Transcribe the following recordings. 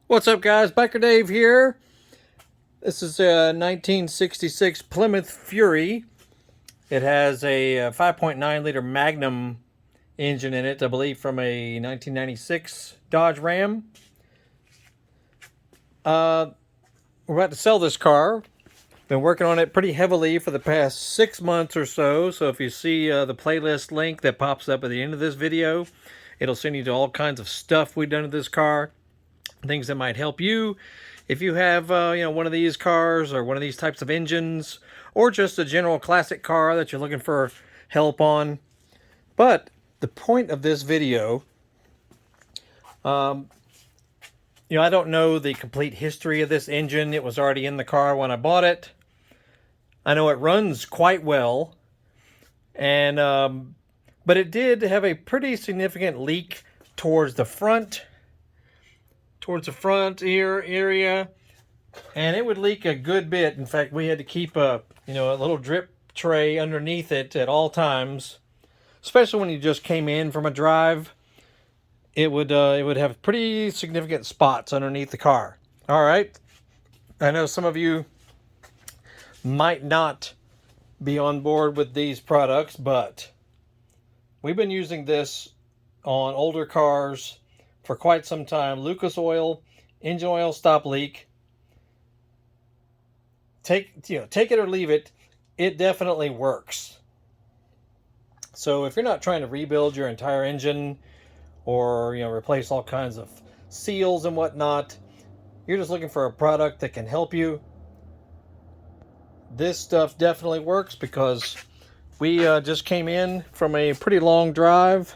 What's up, guys? Biker Dave here. This is a 1966 Plymouth Fury. It has a 5.9 liter Magnum engine in it, I believe from a 1996 Dodge Ram. We're about to sell this car. Been working on it pretty heavily for the past 6 months or so. So if you see the playlist link that pops up at the end of this video, it'll send you to all kinds of stuff we've done to this car. Things that might help you if you have one of these cars or one of these types of engines, or just a general classic car that you're looking for help on. But the point of this video, I don't know the complete history of this engine. It was already in the car when I bought it. I know it runs quite well, and but it did have a pretty significant leak towards the front ear area, and it would leak a good bit. In fact, we had to keep a little drip tray underneath it at all times, especially when you just came in from a drive. It would have pretty significant spots underneath the car. All right, I know some of you might not be on board with these products, but we've been using this on older cars for quite some time. Lucas oil, engine oil stop leak. Take it or leave it. It definitely works. So if you're not trying to rebuild your entire engine or replace all kinds of seals and whatnot, you're just looking for a product that can help you, this stuff definitely works, because we just came in from a pretty long drive,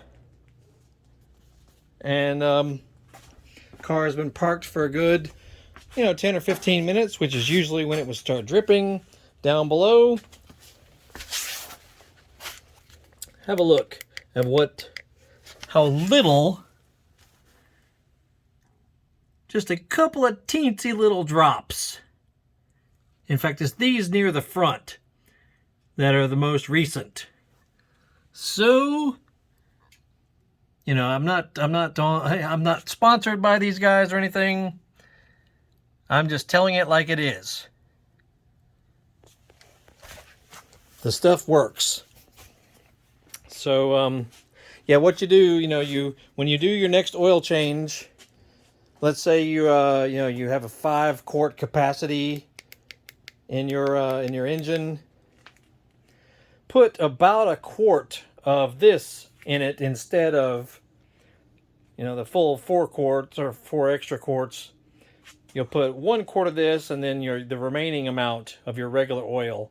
and car has been parked for a good 10 or 15 minutes, which is usually when it would start dripping down below. Have a look at how little, just a couple of teensy little drops. In fact, it's these near the front that are the most recent. So I'm not sponsored by these guys or anything. I'm just telling it like it is. The stuff works. So what you do, when you do your next oil change, let's say you have a 5-quart capacity in your engine, put about a quart of this in it instead of the full 4 quarts or 4 extra quarts. You'll put 1 quart of this, and then the remaining amount of your regular oil,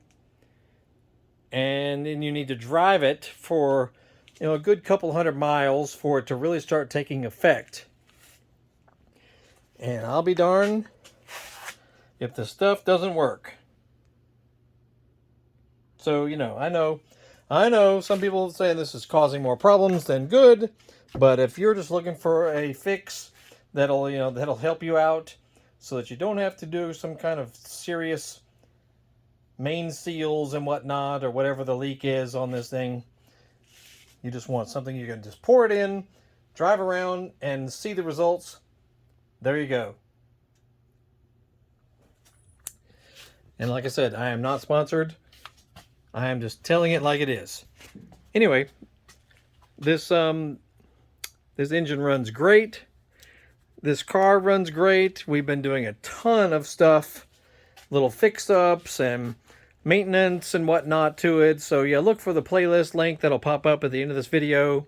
and then you need to drive it for a good couple hundred miles for it to really start taking effect. And I'll be darned if the stuff doesn't work. So I know some people saying this is causing more problems than good, but if you're just looking for a fix that'll help you out, so that you don't have to do some kind of serious main seals and whatnot, or whatever the leak is on this thing, you just want something you can just pour it in, drive around, and see the results. There you go. And like I said, I am not sponsored. I am just telling it like it is. Anyway, this engine runs great. This car runs great. We've been doing a ton of stuff, little fix-ups and maintenance and whatnot to it. So yeah, look for the playlist link that'll pop up at the end of this video,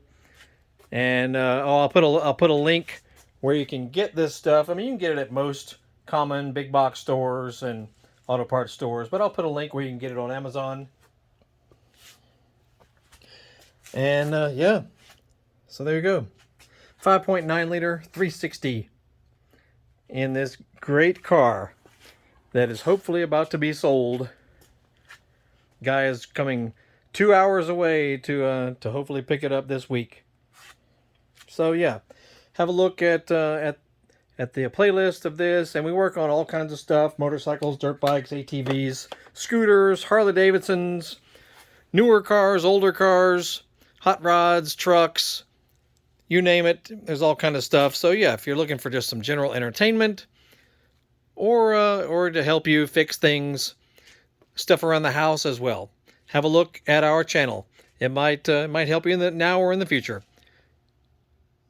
and I'll put a link where you can get this stuff. I mean, you can get it at most common big box stores and auto parts stores, but I'll put a link where you can get it on Amazon. And so there you go. 5.9 liter 360 in this great car that is hopefully about to be sold. Guy is coming 2 hours away to hopefully pick it up this week. So yeah, have a look at the playlist of this, and we work on all kinds of stuff: motorcycles, dirt bikes, ATVs, scooters, Harley Davidsons, newer cars, older cars, hot rods, trucks. You name it, there's all kind of stuff. So yeah, if you're looking for just some general entertainment, or to help you fix things, stuff around the house as well, have a look at our channel. It might help you in the now or in the future.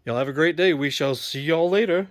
Y'all have a great day. We shall see y'all later.